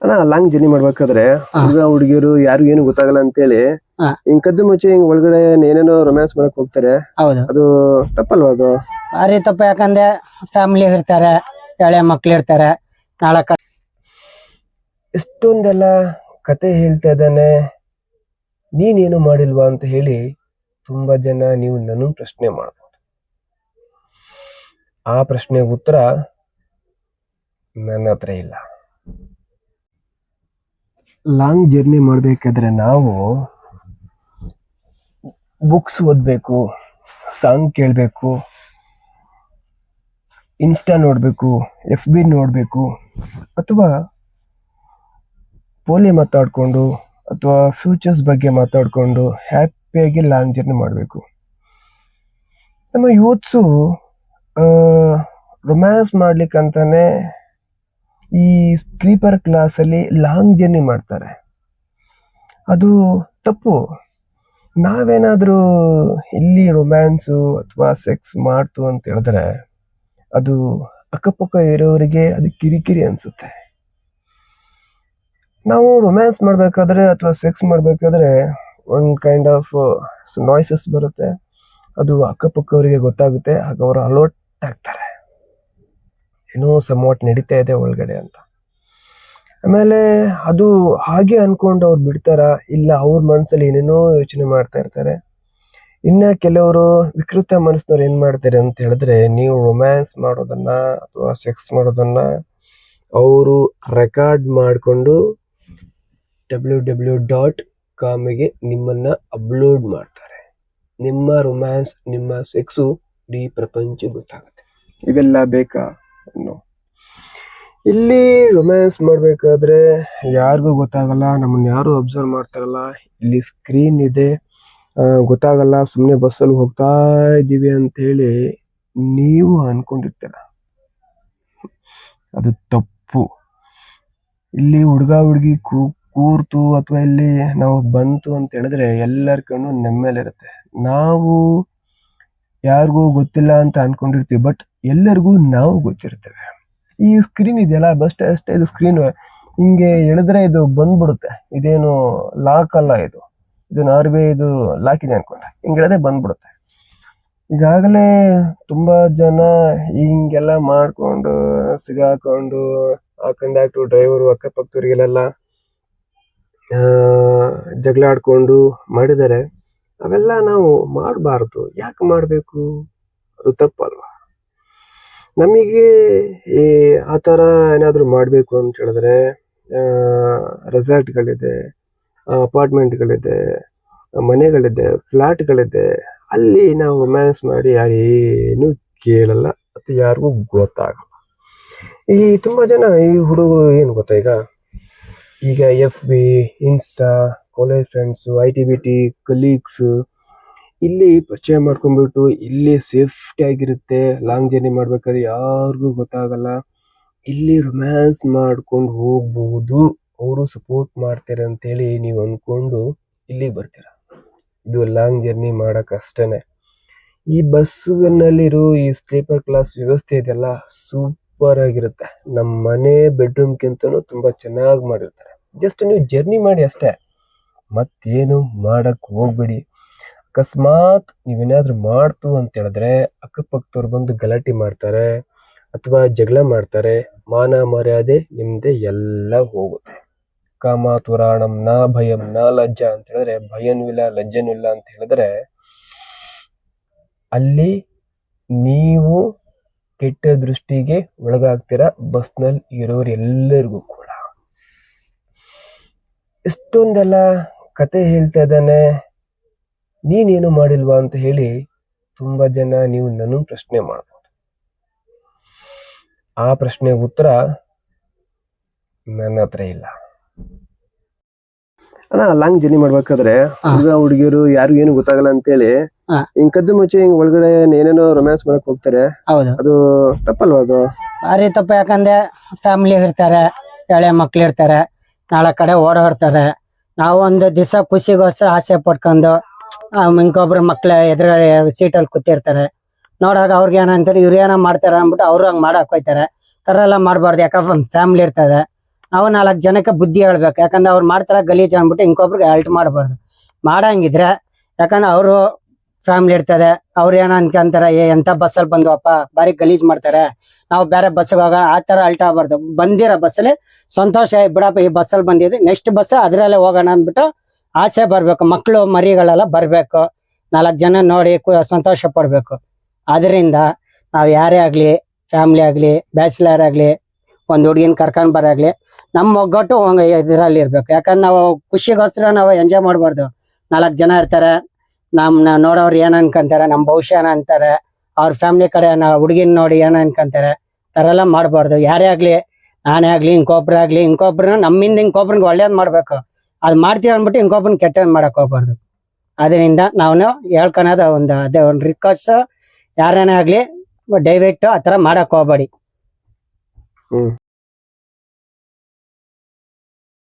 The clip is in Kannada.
ಅಣ್ಣ ಲಾಂಗ್ ಜರ್ನಿ ಮಾಡ್ಬೇಕಾದ್ರೆ ಹುಡುಗ ಹುಡುಗಿಯರು ಯಾರು ಏನು ಗೊತ್ತಾಗಲ್ಲ ಅಂತೇಳಿ ಹಿಂಗ್ ಕದ್ದು ಮುಚ್ಚಿ ಹಿಂಗ್ ಒಳಗಡೆ ಏನೇನೋ ರೊಮ್ಯಾನ್ಸ್ ಮಾಡಕ್ ಹೋಗ್ತಾರೆ. ಹೌದು, ಅದು ತಪ್ಪಲ್ವಾ? ಅದು ಭಾರಿ ತಪ್ಪು. ಯಾಕಂದ್ರೆ ಫ್ಯಾಮಿಲಿ ಇರ್ತಾರೆ, ಎಳೆ ಮಕ್ಳು ಇರ್ತಾರೆ. ನಾಳೆ ಎಷ್ಟೊಂದೆಲ್ಲ ಕತೆ ಹೇಳ್ತಾ ಇದ್ದಾನೆ, ನೀನೇನು ಮಾಡಿಲ್ವಾ ಅಂತ ಹೇಳಿ ತುಂಬಾ ಜನ ನೀವು ನನ್ನ ಪ್ರಶ್ನೆ ಮಾಡ್ಬೋದು. ಆ ಪ್ರಶ್ನೆಗೆ ಉತ್ತರ ನನ್ನ ಹತ್ರ ಇಲ್ಲ. ಲಾಂಗ್ ಜರ್ನಿ ಮಾಡ್ಬೇಕಾದ್ರೆ ನಾವು ಬುಕ್ಸ್ ಓದ್ಬೇಕು, ಸಾಂಗ್ ಕೇಳಬೇಕು, ಇನ್ಸ್ಟಾ ನೋಡ್ಬೇಕು, FB ನೋಡ್ಬೇಕು, ಅಥವಾ ಪೋಲಿ ಮಾತಾಡ್ಕೊಂಡು ಅಥವಾ ಫ್ಯೂಚರ್ಸ್ ಬಗ್ಗೆ ಮಾತಾಡ್ಕೊಂಡು ಹ್ಯಾಪಿಯಾಗಿ ಲಾಂಗ್ ಜರ್ನಿ ಮಾಡಬೇಕು. ನಮ್ಮ ಯೂತ್ಸು ರೊಮ್ಯಾನ್ಸ್ ಮಾಡ್ಲಿಕ್ಕಂತಾನೆ ಈ ಸ್ಲೀಪರ್ ಕ್ಲಾಸಲ್ಲಿ ಲಾಂಗ್ ಜರ್ನಿ ಮಾಡ್ತಾರೆ. ಅದು ತಪ್ಪು. ನಾವೇನಾದರೂ ಇಲ್ಲಿ ರೊಮ್ಯಾನ್ಸು ಅಥವಾ ಸೆಕ್ಸ್ ಮಾಡ್ತು ಅಂತ ಹೇಳಿದ್ರೆ ಅದು ಅಕ್ಕಪಕ್ಕ ಇರೋರಿಗೆ ಅದು ಕಿರಿಕಿರಿ ಅನಿಸುತ್ತೆ. ನಾವು ರೊಮ್ಯಾನ್ಸ್ ಮಾಡಬೇಕಾದ್ರೆ ಅಥವಾ ಸೆಕ್ಸ್ ಮಾಡಬೇಕಾದ್ರೆ ಒಂದು ಕೈಂಡ್ ಆಫ್ ನಾಯ್ಸಸ್ ಬರುತ್ತೆ. ಅದು ಅಕ್ಕಪಕ್ಕವರಿಗೆ ಗೊತ್ತಾಗುತ್ತೆ. ಆಗ ಅವರು ಅಲರ್ಟ್ ಆಗ್ತಾರೆ, ಏನೋ ಸಮವಾಟ್ ನಡೀತಾ ಇದೆ ಒಳಗಡೆ ಅಂತ. ಆಮೇಲೆ ಅದು ಹಾಗೆ ಅನ್ಕೊಂಡು ಅವ್ರು ಬಿಡ್ತಾರ, ಇಲ್ಲ ಅವ್ರ ಮನಸ್ಸಲ್ಲಿ ಏನೇನೋ ಯೋಚನೆ ಮಾಡ್ತಾ ಇರ್ತಾರೆ. ಇನ್ನು ಕೆಲವರು ವಿಕೃತ ಮನಸ್ಸಿನವ್ರು ಏನು ಮಾಡ್ತಾರೆ ಅಂತ ಹೇಳಿದ್ರೆ, ನೀವು ರೊಮ್ಯಾನ್ಸ್ ಮಾಡೋದನ್ನ ಅಥವಾ ಸೆಕ್ಸ್ ಮಾಡೋದನ್ನ ಅವರು ರೆಕಾರ್ಡ್ ಮಾಡಿಕೊಂಡು www.comಗೆ ನಿಮ್ಮನ್ನ ಅಪ್ಲೋಡ್ ಮಾಡ್ತಾರೆ. ನಿಮ್ಮ ರೊಮ್ಯಾನ್ಸ್, ನಿಮ್ಮ ಸೆಕ್ಸು ಇಡೀ ಪ್ರಪಂಚ ಗೊತ್ತಾಗುತ್ತೆ. ಇವೆಲ್ಲ ಬೇಕಾ? ಇಲ್ಲಿ ರೊಮ್ಯಾನ್ಸ್ ಮಾಡಬೇಕಾದ್ರೆ ಯಾರಿಗೂ ಗೊತ್ತಾಗಲ್ಲ, ನಮ್ಮನ್ನ ಯಾರು ಅಬ್ಸರ್ವ್ ಮಾಡ್ತಾರಲ್ಲ. ಇಲ್ಲಿ ಸ್ಕ್ರೀನ್ ಇದೆ, ಗೊತ್ತಾಗಲ್ಲ, ಸುಮ್ಮನೆ ಬಸ್ಸಲ್ಲಿ ಹೋಗ್ತಾ ಇದ್ದೀವಿ ಅಂತ ಹೇಳಿ ನೀವು ಅನ್ಕೊಂಡಿರ್ತೀರ. ಅದು ತಪ್ಪು. ಇಲ್ಲಿ ಹುಡುಗ ಹುಡುಗಿ ಕೂರ್ತು ಅಥವಾ ಇಲ್ಲಿ ನಾವು ಬಂತು ಅಂತ ಹೇಳಿದ್ರೆ ಎಲ್ಲರ ಕಣ್ಣು ನಮ್ಮ ಮೇಲೆ ಇರುತ್ತೆ. ನಾವು ಯಾರಿಗೂ ಗೊತ್ತಿಲ್ಲ ಅಂತ ಅನ್ಕೊಂಡಿರ್ತೀವಿ, ಬಟ್ ಎಲ್ಲರಿಗೂ ನಾವು ಗೊತ್ತಿರ್ತೇವೆ. ಈ ಸ್ಕ್ರೀನ್ ಇದೆಯಲ್ಲ, ಅಷ್ಟೇ ಇದು ಸ್ಕ್ರೀನ್ ಹಿಂಗೆ ಎಳೆದ್ರೆ ಇದು ಬಂದ್ಬಿಡುತ್ತೆ. ಇದೇನು ಲಾಕ್ ಅಲ್ಲ, ಇದು ನಾರ್ವೆ ಇದು ಲಾಕ್ ಇದೆ ಅನ್ಕೊಂಡೆ. ಹಿಂಗೆ ಎಳೆದ್ರೆ ಬಂದ್ಬಿಡುತ್ತೆ. ಈಗಾಗಲೇ ತುಂಬಾ ಜನ ಹಿಂಗೆಲ್ಲ ಮಾಡ್ಕೊಂಡು ಸಿಗಾಕೊಂಡು ಆ ಕಂಡಕ್ಟರ್ ಡ್ರೈವರು ಅಕ್ಕಪಕ್ಕದವ್ರಿಗೆಲ್ಲ ಜಗಳ ಆಡ್ಕೊಂಡು ಮಾಡಿದ್ದಾರೆ. ಅವೆಲ್ಲ ನಾವು ಮಾಡಬಾರ್ದು. ಯಾಕೆ ಮಾಡಬೇಕು? ಅದು ತಪ್ಪಲ್ವಾ? ನಮಗೆ ಆ ಥರ ಏನಾದರೂ ಮಾಡಬೇಕು ಅಂತ ಹೇಳಿದ್ರೆ ರೆಸಾರ್ಟ್ಗಳಿದೆ, ಅಪಾರ್ಟ್ಮೆಂಟ್ಗಳಿದೆ, ಮನೆಗಳಿದೆ, ಫ್ಲ್ಯಾಟ್ಗಳಿದೆ. ಅಲ್ಲಿ ನಾವು ರೊಮ್ಯಾನ್ಸ್ ಮಾಡಿ ಯಾರೇನು ಕೇಳಲ್ಲ ಅಥವಾ ಯಾರಿಗೂ ಗೊತ್ತಾಗಲ್ಲ. ಈ ತುಂಬ ಜನ ಈ ಹುಡುಗರು ಏನು ಗೊತ್ತಾ, ಈಗ FB, insta, college friends, ITBT colleagues ಇಲ್ಲಿ ಪರಿಚಯ ಮಾಡ್ಕೊಂಡ್ಬಿಟ್ಟು ಇಲ್ಲಿ ಸೇಫ್ಟಿ ಆಗಿರುತ್ತೆ. ಲಾಂಗ್ ಜರ್ನಿ ಮಾಡ್ಬೇಕಾದ್ರೆ ಯಾರಿಗೂ ಗೊತ್ತಾಗಲ್ಲ. ಇಲ್ಲಿ ರೊಮ್ಯಾನ್ಸ್ ಮಾಡ್ಕೊಂಡು ಹೋಗ್ಬಹುದು, ಅವರು ಸಪೋರ್ಟ್ ಮಾಡ್ತಾರೆ ಅಂತೇಳಿ ನೀವು ಅಂದ್ಕೊಂಡು ಇಲ್ಲಿಗೆ ಬರ್ತೀರ. ಇದು ಲಾಂಗ್ ಜರ್ನಿ ಮಾಡಕ್ಕೆ ಅಷ್ಟೇ. ಈ ಬಸ್ಸಿನಲ್ಲಿರೋ ಈ ಸ್ಲೀಪರ್ ಕ್ಲಾಸ್ ವ್ಯವಸ್ಥೆ ಇದೆಲ್ಲ ಸೂಪರ್ ಆಗಿರುತ್ತೆ. ನಮ್ಮ ಮನೆ ಬೆಡ್ರೂಮ್ಗಿಂತನೂ ತುಂಬ ಚೆನ್ನಾಗಿ ಮಾಡಿರ್ತಾರೆ. ಜಸ್ಟ್ ನೀವು ಜರ್ನಿ ಮಾಡಿ ಅಷ್ಟೇ, ಮತ್ತೇನು ಮಾಡಕ್ಕೆ ಹೋಗ್ಬೇಡಿ. ಅಕಸ್ಮಾತ್ ನೀವೇನಾದ್ರೂ ಮಾಡ್ತು ಅಂತ ಹೇಳಿದ್ರೆ ಅಕ್ಕಪಕ್ಕದವ್ರು ಬಂದು ಗಲಾಟೆ ಮಾಡ್ತಾರೆ ಅಥವಾ ಜಗಳ ಮಾಡ್ತಾರೆ. ಮಾನ ಮರ್ಯಾದೆ ನಿಮ್ದೆ ಎಲ್ಲ ಹೋಗುತ್ತೆ. ಕಾಮಾತುರಾಣಂ ನಾ ಭಯಂ ನಾ ಲಜ್ಜಾ ಅಂತ ಹೇಳಿದ್ರೆ, ಭಯನೂ ಇಲ್ಲ ಲಜ್ಜನೂ ಇಲ್ಲ ಅಂತ ಹೇಳಿದ್ರೆ ಅಲ್ಲಿ ನೀವು ಕೆಟ್ಟ ದೃಷ್ಟಿಗೆ ಒಳಗಾಗ್ತೀರ, ಬಸ್ನಲ್ಲಿ ಇರೋರು ಎಲ್ಲರಿಗೂ ಕೂಡ. ಎಷ್ಟೊಂದೆಲ್ಲ ಕತೆ ಹೇಳ್ತಾ ಇದ್ದಾನೆ, ನೀನೇನು ಮಾಡಿಲ್ವಾ ಅಂತ ಹೇಳಿ ತುಂಬಾ ಜನ ನೀವು ನನ್ನ ಪ್ರಶ್ನೆ ಮಾಡ್ಬೋದು. ಆ ಪ್ರಶ್ನೆಗೆ ಉತ್ತರ ನನ್ನ ಹತ್ರ ಇಲ್ಲ. ಅಣ್ಣ ಲಾಂಗ್ ಜರ್ನಿ ಮಾಡ್ಬೇಕಾದ್ರೆ ಹುಡುಗ ಹುಡುಗಿಯರು ಯಾರು ಏನು ಗೊತ್ತಾಗಲ್ಲ ಅಂತೇಳಿ ಹಿಂಗ್ ಕದ್ದು ಮುಚ್ಚಿ ಹಿಂಗ್ ಒಳಗಡೆ ಏನೇನೋ ರೊಮ್ಯಾನ್ಸ್ ಮಾಡಕ್ ಹೋಗ್ತಾರೆ. ಹೌದು, ಅದು ತಪ್ಪಲ್ವಾ? ಅದು ಭಾರಿ ತಪ್ಪು. ಯಾಕಂದ್ರೆ ಫ್ಯಾಮಿಲಿ ಇರ್ತಾರೆ, ಎಳೆ ಮಕ್ಳು ಇರ್ತಾರೆ, ನಾಳೆ ಕಡೆ ಓಡಾಡ್ತಾರೆ. ನಾವು ಒಂದು ದಿವಸ ಖುಷಿಗೋಸ್ಕರ ಆಸೆ ಪಡ್ಕೊಂಡು ಇಂಕೊಬ್ರು ಮಕ್ಳ ಎದುರುಗಡೆ ಸೀಟಲ್ಲಿ ಕೂತಿರ್ತಾರೆ. ನೋಡಾಗ ಅವ್ರಿಗೆ ಏನಂತಾರೆ, ಇವ್ರು ಏನೋ ಮಾಡ್ತಾರೆ ಅಂದ್ಬಿಟ್ಟು ಅವ್ರು ಹಂಗೆ ಮಾಡಕ್ ಹೋಯ್ತಾರೆ. ಥರ ಎಲ್ಲ ಮಾಡಬಾರ್ದು. ಯಾಕಂದ್ರೆ ಒಂದು ಫ್ಯಾಮಿಲಿ ಇರ್ತದೆ, ನಾವು 4 ಜನಕ್ಕೆ ಬುದ್ಧಿ ಹೇಳ್ಬೇಕು. ಯಾಕಂದ್ರೆ ಅವ್ರು ಮಾಡ್ತಾರ ಗಲೀಜ್ ಅಂದ್ಬಿಟ್ಟು ಇಂಕೊಬ್ರಿಗೆ ಅಲ್ಟ್ ಮಾಡಬಾರ್ದು. ಮಾಡಂಗಿದ್ರೆ ಯಾಕಂದ್ರೆ ಅವರು ಫ್ಯಾಮಿಲಿ ಇರ್ತದೆ, ಅವ್ರು ಏನೋ ಅನ್ಕೊಂತಾರೆ, ಎಂತ ಬಸ್ಸಲ್ಲಿ ಬಂದ್ವಪ್ಪ ಬಾರಿ ಗಲೀಜ್ ಮಾಡ್ತಾರೆ, ನಾವು ಬೇರೆ ಬಸ್ಸಿಗೆ ಹೋಗ ಆ ತರ ಅಲ್ಟ್ ಆಗ್ಬಾರ್ದು. ಬಂದಿರೋ ಬಸ್ಸಲ್ಲಿ ಸಂತೋಷ ಬಿಡಪ್ಪ, ಈ ಬಸ್ಸಲ್ಲಿ ಬಂದಿದ್ವಿ, ನೆಕ್ಸ್ಟ್ ಬಸ್ ಅದ್ರಲ್ಲೇ ಹೋಗೋಣ ಅಂದ್ಬಿಟ್ಟು ಆಸೆ ಬರ್ಬೇಕು. ಮಕ್ಕಳು ಮರಿಗಳೆಲ್ಲ ಬರ್ಬೇಕು, 4 ಜನ ನೋಡಿ ಸಂತೋಷ ಪಡ್ಬೇಕು. ಅದರಿಂದ ನಾವು ಯಾರೇ ಆಗ್ಲಿ, ಫ್ಯಾಮಿಲಿ ಆಗ್ಲಿ, ಬ್ಯಾಚುಲರ್ ಆಗ್ಲಿ, ಒಂದ್ ಹುಡುಗಿನ ಕರ್ಕೊಂಡ್ ಬರಾಗ್ಲಿ, ನಮ್ಮ ಒಗ್ಗಟ್ಟು ಇದರಲ್ಲಿ ಇರ್ಬೇಕು. ಯಾಕಂದ್ರೆ ನಾವು ಖುಷಿಗೋಸ್ಕರ ನಾವು ಎಂಜಾಯ್ ಮಾಡ್ಬಾರ್ದು. 4 ಜನ ಇರ್ತಾರೆ, ನಮ್ನ ನೋಡೋರು ಏನ್ ಅನ್ಕೊಂತಾರೆ, ನಮ್ ಭವಿಷ್ಯ ಏನ್ ಅಂತಾರೆ, ಅವ್ರ ಫ್ಯಾಮಿಲಿ ಕಡೆ ನಾವು ಹುಡುಗಿನ ನೋಡಿ ಏನ್ ಅನ್ಕೊಂತಾರೆ, ತರ ಎಲ್ಲ ಮಾಡ್ಬಾರ್ದು. ಯಾರೇ ಆಗ್ಲಿ, ನಾನೇ ಆಗ್ಲಿ, ಇಂಕೊಬ್ರನ್ನ ನಮ್ಮಿಂದ ಇಂಕೊಬ್ರಿಗೆ ಒಳ್ಳೇದ್ ಮಾಡ್ಬೇಕು. ಅದ್ ಮಾಡ್ತೀವಿ ಅಂದ್ಬಿಟ್ಟು ಇಂಕೊಬ್ರನ್ನ ಕೆಟ್ಟದ್ ಮಾಡಕ್ ಹೋಗ್ಬಾರ್ದು. ಅದರಿಂದ ನಾವು ಹೇಳ್ಕೊಳೋದು ಅದೇ ಒಂದು ರಿಕ್ವೆಸ್ಟ್, ಯಾರನೇ ಆಗ್ಲಿ ದಯವಿಟ್ಟು ಆತರ ಮಾಡಕ್ ಹೋಗ್ಬೇಡಿ.